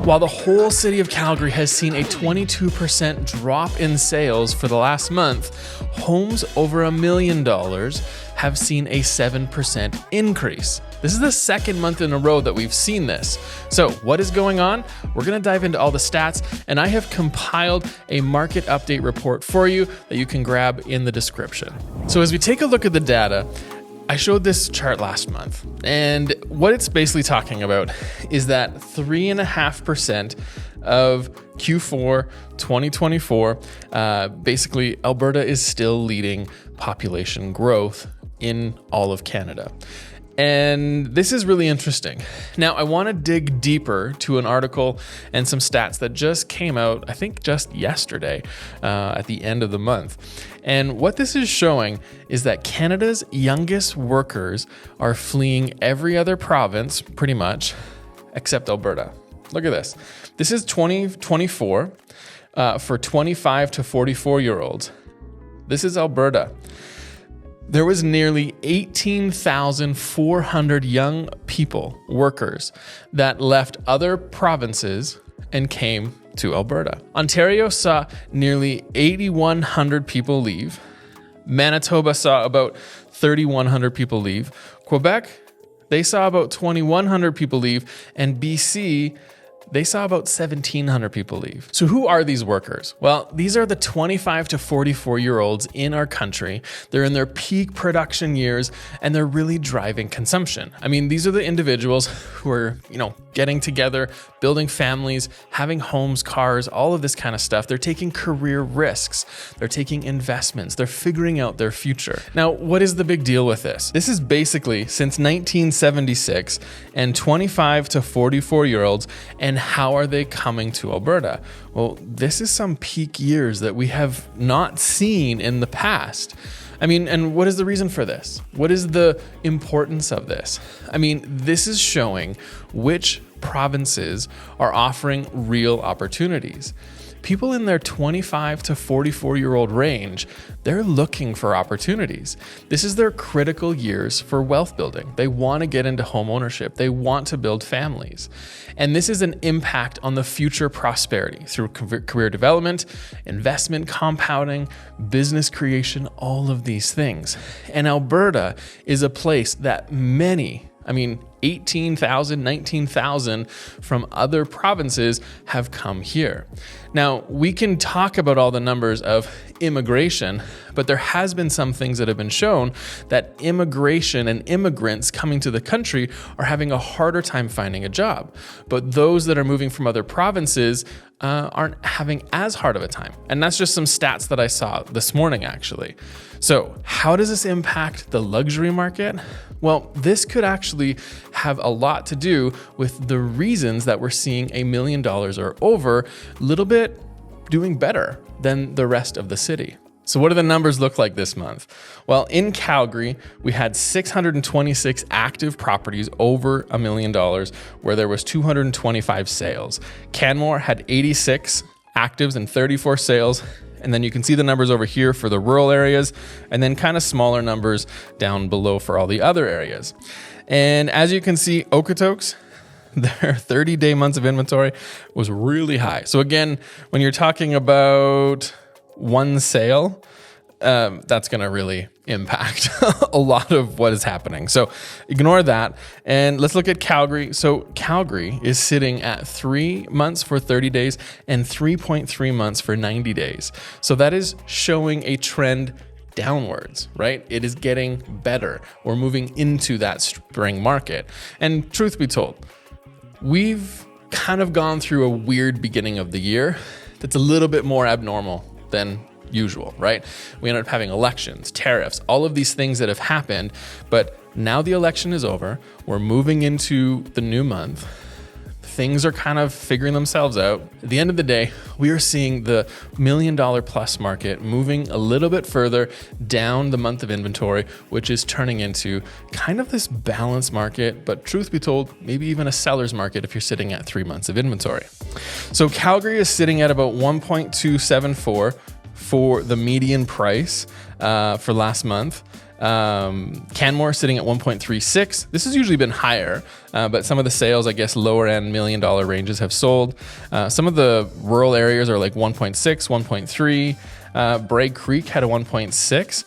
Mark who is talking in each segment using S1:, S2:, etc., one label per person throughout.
S1: While the whole city of Calgary has seen a 22% drop in sales for the last month, homes over $1 million have seen a 7% increase. This is the second month in a row that we've seen this. So what is going on? We're gonna dive into all the stats, and I have compiled a market update report for you that you can grab in the description. So as we take a look at the data, I showed this chart last month, and what it's basically talking about is that 3.5% of Q4 2024, basically Alberta is still leading population growth in all of Canada. And this is really interesting. Now, I want to dig deeper to an article and some stats that just came out, I think just yesterday, at the end of the month. And what this is showing is that Canada's youngest workers are fleeing every other province, pretty much, except Alberta. Look at this. This is 2024 for 25 to 44-year-olds. This is Alberta. There was nearly 18,400 young people, workers, that left other provinces and came to Alberta. Ontario saw nearly 8,100 people leave. Manitoba saw about 3,100 people leave. Quebec, they saw about 2,100 people leave. And BC, they saw about 1,700 people leave. So who are these workers? Well, these are the 25 to 44-year-olds in our country. They're in their peak production years, and they're really driving consumption. I mean, these are the individuals who are, getting together, building families, having homes, cars, all of this kind of stuff. They're taking career risks. They're taking investments. They're figuring out their future. Now, what is the big deal with this? This is basically since 1976 and 25 to 44-year-olds, and how are they coming to Alberta? Well, this is some peak years that we have not seen in the past. I mean, and what is the reason for this? What is the importance of this? I mean, this is showing which provinces are offering real opportunities. People in their 25 to 44-year-old range, they're looking for opportunities. This is their critical years for wealth building. They want to get into home ownership. They want to build families. And this is an impact on the future prosperity through career development, investment compounding, business creation, all of these things. And Alberta is a place that 18,000, 19,000 from other provinces have come here. Now, we can talk about all the numbers of immigration, but there has been some things that have been shown that immigration and immigrants coming to the country are having a harder time finding a job. But those that are moving from other provinces aren't having as hard of a time. And that's just some stats that I saw this morning, actually. So how does this impact the luxury market? Well, this could actually have a lot to do with the reasons that we're seeing $1 million or over a little bit doing better than the rest of the city. So what do the numbers look like this month? Well, in Calgary, we had 626 active properties over $1 million, where there was 225 sales. Canmore had 86 actives and 34 sales. And then you can see the numbers over here for the rural areas, and then kind of smaller numbers down below for all the other areas. And as you can see, Okotoks, their 30-day months of inventory was really high. So again, when you're talking about one sale, that's going to really impact a lot of what is happening. So ignore that. And let's look at Calgary. So Calgary is sitting at 3 months for 30 days and 3.3 months for 90 days. So that is showing a trend downwards, right? It is getting better. We're moving into that spring market. And truth be told, we've kind of gone through a weird beginning of the year that's a little bit more abnormal than usual, right? We ended up having elections, tariffs, all of these things that have happened, but now the election is over. We're moving into the new month. Things are kind of figuring themselves out. At the end of the day, we are seeing the $1 million plus market moving a little bit further down the month of inventory, which is turning into kind of this balanced market, but truth be told, maybe even a seller's market if you're sitting at 3 months of inventory. So Calgary is sitting at about 1.274 for the median price for last month. Canmore sitting at 1.36. This has usually been higher, but some of the sales, I guess, lower end $1 million ranges have sold. Some of the rural areas are like 1.6, 1.3. Bragg Creek had a 1.6,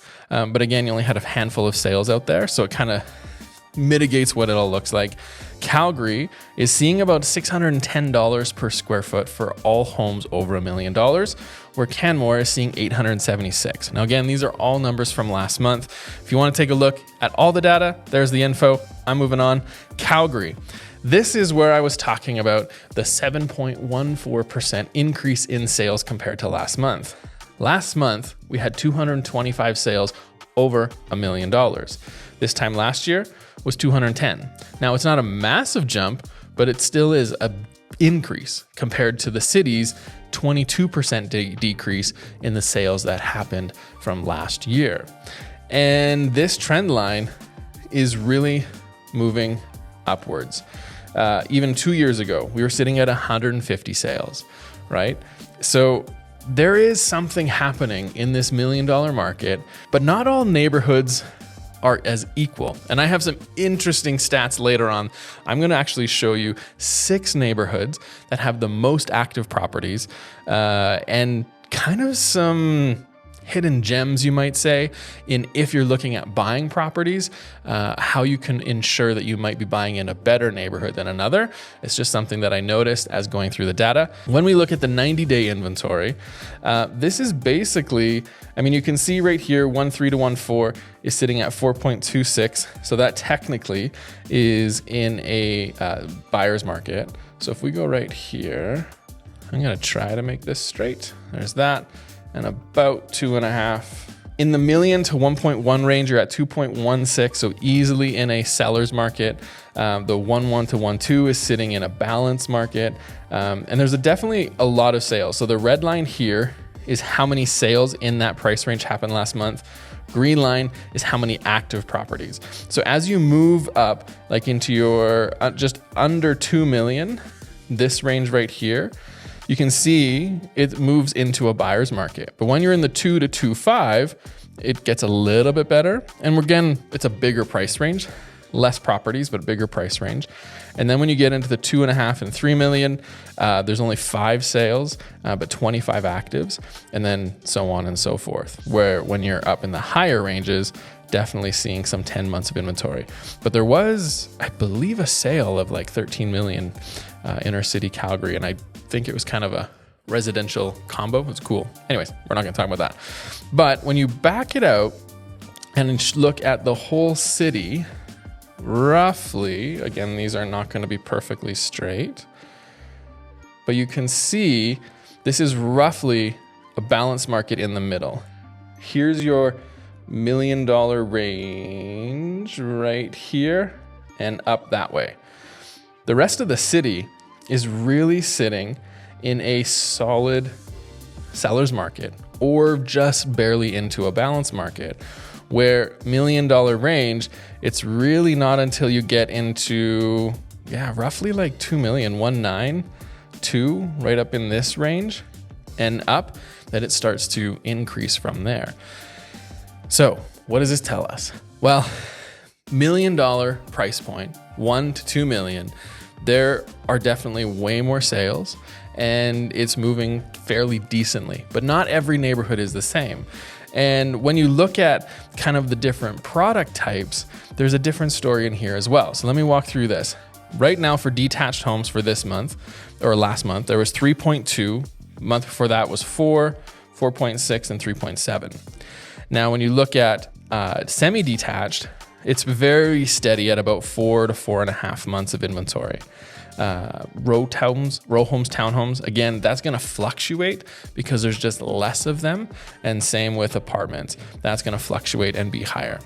S1: but again, you only had a handful of sales out there, so it kind of mitigates what it all looks like. Calgary is seeing about $610 per square foot for all homes over $1 million, where Canmore is seeing $876. Now again, these are all numbers from last month. If you want to take a look at all the data, there's the info. I'm moving on. Calgary. This is where I was talking about the 7.14% increase in sales compared to last month. Last month, we had 225 sales over $1 million. This time last year was 210. Now, it's not a massive jump, but it still is an increase compared to the city's 22% decrease in the sales that happened from last year. And this trend line is really moving upwards. Even 2 years ago, we were sitting at 150 sales, right? So there is something happening in this $1 million market, but not all neighborhoods are as equal. And I have some interesting stats later on. I'm going to actually show you 6 neighborhoods that have the most active properties, and kind of some hidden gems, you might say, in if you're looking at buying properties, how you can ensure that you might be buying in a better neighborhood than another. It's just something that I noticed as going through the data. When we look at the 90-day inventory, this is basically, I mean, you can see right here, 1.3 to 1.4 is sitting at 4.26. So that technically is in a buyer's market. So if we go right here, I'm going to try to make this straight. There's that. And about 2.5. In the million to 1.1 range, you're at 2.16, so easily in a seller's market. The 1.1 to 1.2 is sitting in a balanced market. And there's definitely a lot of sales. So the red line here is how many sales in that price range happened last month. Green line is how many active properties. So as you move up, like into your just under 2 million, this range right here, you can see it moves into a buyer's market. But when you're in the 2 to 2.5, it gets a little bit better. And again, it's a bigger price range, less properties, but a bigger price range. And then when you get into the 2.5 and 3 million, there's only 5 sales, but 25 actives, and then so on and so forth. Where when you're up in the higher ranges, definitely seeing some 10 months of inventory. But there was, I believe, a sale of like 13 million inner city Calgary, and I think it was kind of a residential combo. It was cool. Anyways, we're not going to talk about that. But when you back it out and look at the whole city, roughly, again, these are not going to be perfectly straight, but you can see this is roughly a balanced market in the middle. Here's your $1 million range right here and up that way. The rest of the city is really sitting in a solid seller's market or just barely into a balanced market, where $1 million range, it's really not until you get into, roughly like 2 million, 1.9, 2, right up in this range and up, that it starts to increase from there. So what does this tell us? Well, $1 million price point, 1 to 2 million, there are definitely way more sales and it's moving fairly decently, but not every neighborhood is the same. And when you look at kind of the different product types, there's a different story in here as well. So let me walk through this. Right now for detached homes for this month or last month, there was 3.2. Month before that was 4, 4.6, and 3.7. Now, when you look at semi-detached, it's very steady at about 4 to 4.5 months of inventory. Row homes, townhomes, again, that's going to fluctuate because there's just less of them. And same with apartments, that's going to fluctuate and be higher.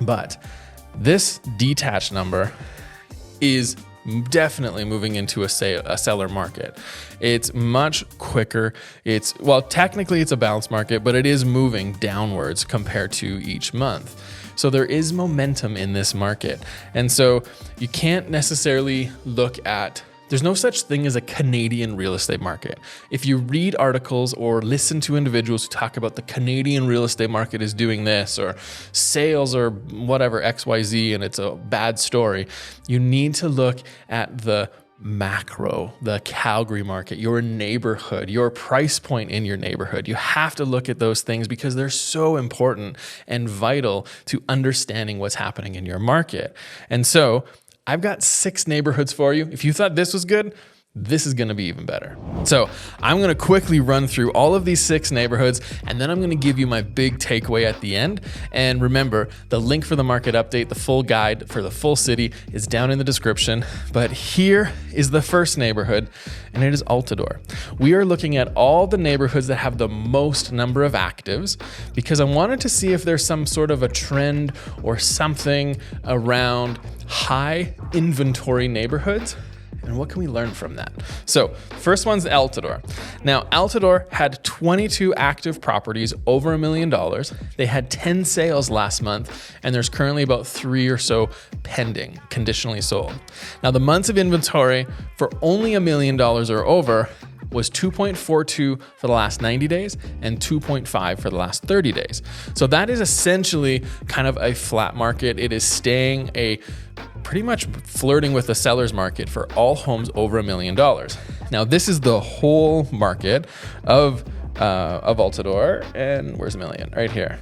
S1: But this detached number is definitely moving into a seller market. It's much quicker. Technically it's a balanced market, but it is moving downwards compared to each month. So there is momentum in this market. And so you can't necessarily look at There's no such thing as a Canadian real estate market. If you read articles or listen to individuals who talk about the Canadian real estate market is doing this or sales or whatever XYZ and it's a bad story, you need to look at the macro, the Calgary market, your neighborhood, your price point in your neighborhood. You have to look at those things because they're so important and vital to understanding what's happening in your market. And so I've got 6 neighborhoods for you. If you thought this was good, this is going to be even better. So I'm going to quickly run through all of these 6 neighborhoods, and then I'm going to give you my big takeaway at the end. And remember, the link for the market update, the full guide for the full city is down in the description. But here is the first neighborhood, and it is Altadore. We are looking at all the neighborhoods that have the most number of actives because I wanted to see if there's some sort of a trend or something around high inventory neighborhoods. And what can we learn from that? So first one's Altadore. Now, Altadore had 22 active properties over $1 million. They had 10 sales last month, and there's currently about 3 or so pending, conditionally sold. Now, the months of inventory for only $1 million or over was 2.42 for the last 90 days and 2.5 for the last 30 days. So that is essentially kind of a flat market. It is staying pretty much flirting with the seller's market for all homes over $1 million. Now, this is the whole market of Altadore, and where's $1 million? Right here.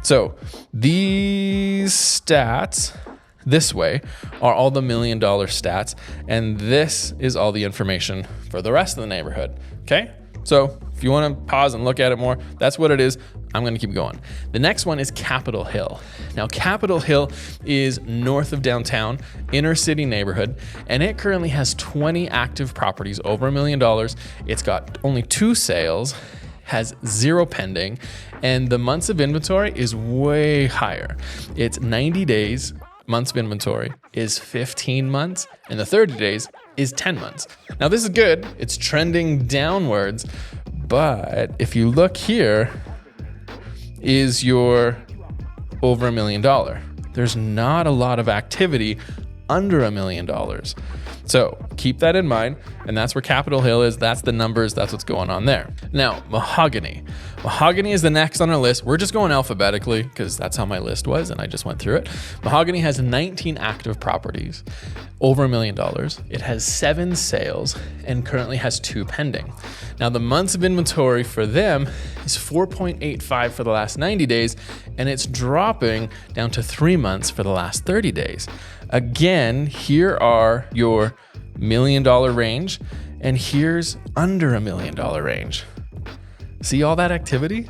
S1: So these stats this way are all the $1 million stats, and this is all the information for the rest of the neighborhood. Okay? So if you want to pause and look at it more, that's what it is. I'm going to keep going. The next one is Capitol Hill. Now, Capitol Hill is north of downtown, inner city neighborhood, and it currently has 20 active properties over $1 million. It's got only 2 sales, has 0 pending, and the months of inventory is way higher. It's 90 days. Months of inventory is 15 months, and the 30 days is 10 months. Now, this is good. It's trending downwards, but if you look here, is your over $1 million. There's not a lot of activity under $1 million. So keep that in mind, and that's where Capitol Hill is. That's the numbers. That's what's going on there. Now, Mahogany. Mahogany is the next on our list. We're just going alphabetically because that's how my list was, and I just went through it. Mahogany has 19 active properties, over $1 million. It has 7 sales and currently has 2 pending. Now, the months of inventory for them is 4.85 for the last 90 days, and it's dropping down to 3 months for the last 30 days. Again, here are your $1 million range, and here's under $1 million range. See all that activity?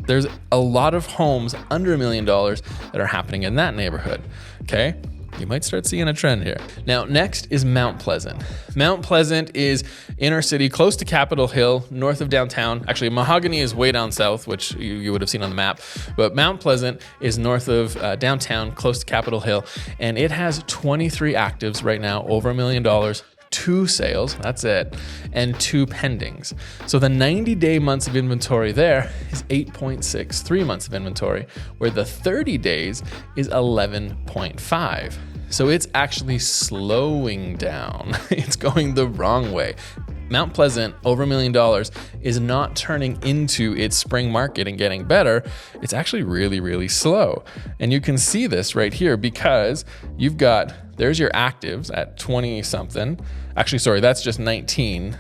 S1: There's a lot of homes under $1 million that are happening in that neighborhood, okay? You might start seeing a trend here. Now, next is Mount Pleasant. Mount Pleasant is inner city, close to Capitol Hill, north of downtown. Actually, Mahogany is way down south, which you would have seen on the map. But Mount Pleasant is north of downtown, close to Capitol Hill. And it has 23 actives right now, over $1 million. 2 sales, that's it, and 2 pendings. So the 90-day months of inventory there is 8.63 months of inventory, where the 30 days is 11.5. So it's actually slowing down. It's going the wrong way. Mount Pleasant, over $1 million, is not turning into its spring market and getting better. It's actually really, really slow. And you can see this right here because there's your actives at 20 something. Actually, sorry, that's just 19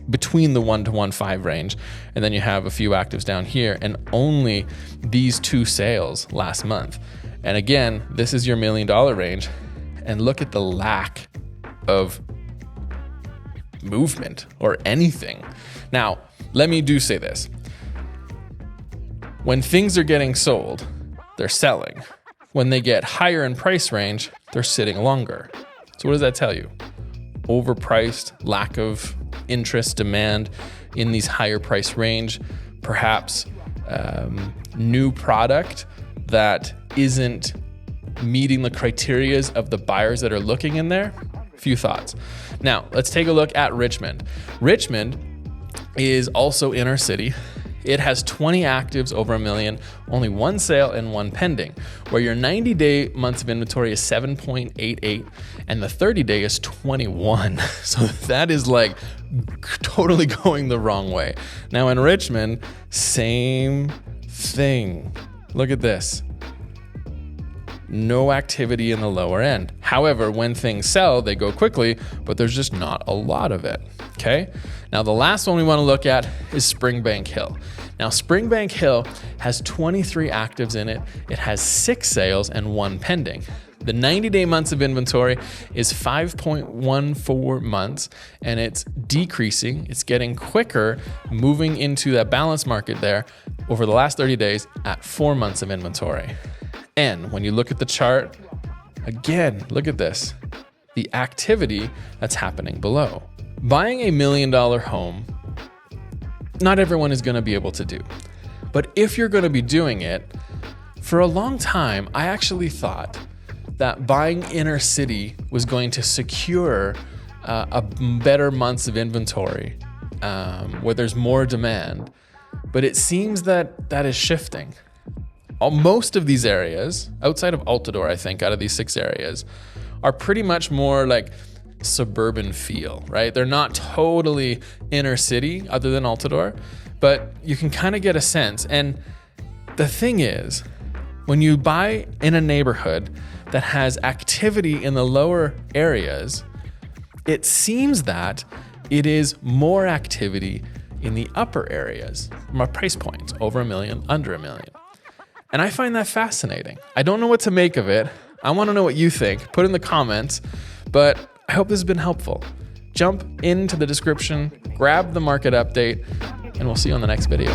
S1: between the 1 to 1.5 range. And then you have a few actives down here and only these 2 sales last month. And again, this is your $1 million range. And look at the lack of movement or anything. Now, let me say this. When things are getting sold, they're selling. When they get higher in price range, they're sitting longer. So what does that tell you? Overpriced, lack of interest, demand in these higher price range, perhaps new product that isn't meeting the criterias of the buyers that are looking in there. Few thoughts. Now, let's take a look at Richmond. Richmond is also inner city. it has 20 actives over $1 million, only one sale and one pending, where your 90-day months of inventory is 7.88 and the 30-day is 21. So that is like totally going the wrong way. Now in Richmond, same thing. Look at this. No activity in the lower end. However, when things sell, they go quickly, but there's just not a lot of it, okay? Now, the last one we wanna look at is Springbank Hill. Now, Springbank Hill has 23 actives in it. It has 6 sales and 1 pending. The 90-day months of inventory is 5.14 months, and it's decreasing. It's getting quicker, moving into that balance market there over the last 30 days at 4 months of inventory. And when you look at the chart, again, look at this, the activity that's happening below. Buying $1 million home, not everyone is gonna be able to do. But if you're gonna be doing it, for a long time, I actually thought that buying inner city was going to secure a better months of inventory where there's more demand. But it seems that that is shifting. Most of these areas, outside of Altador, I think, out of these 6 areas, are pretty much more like suburban feel, right? They're not totally inner city other than Altador, but you can kind of get a sense. And the thing is, when you buy in a neighborhood that has activity in the lower areas, it seems that it is more activity in the upper areas, from a price point, over $1 million, under $1 million. And I find that fascinating. I don't know what to make of it. I want to know what you think. Put in the comments, but I hope this has been helpful. Jump into the description, grab the market update, and we'll see you on the next video.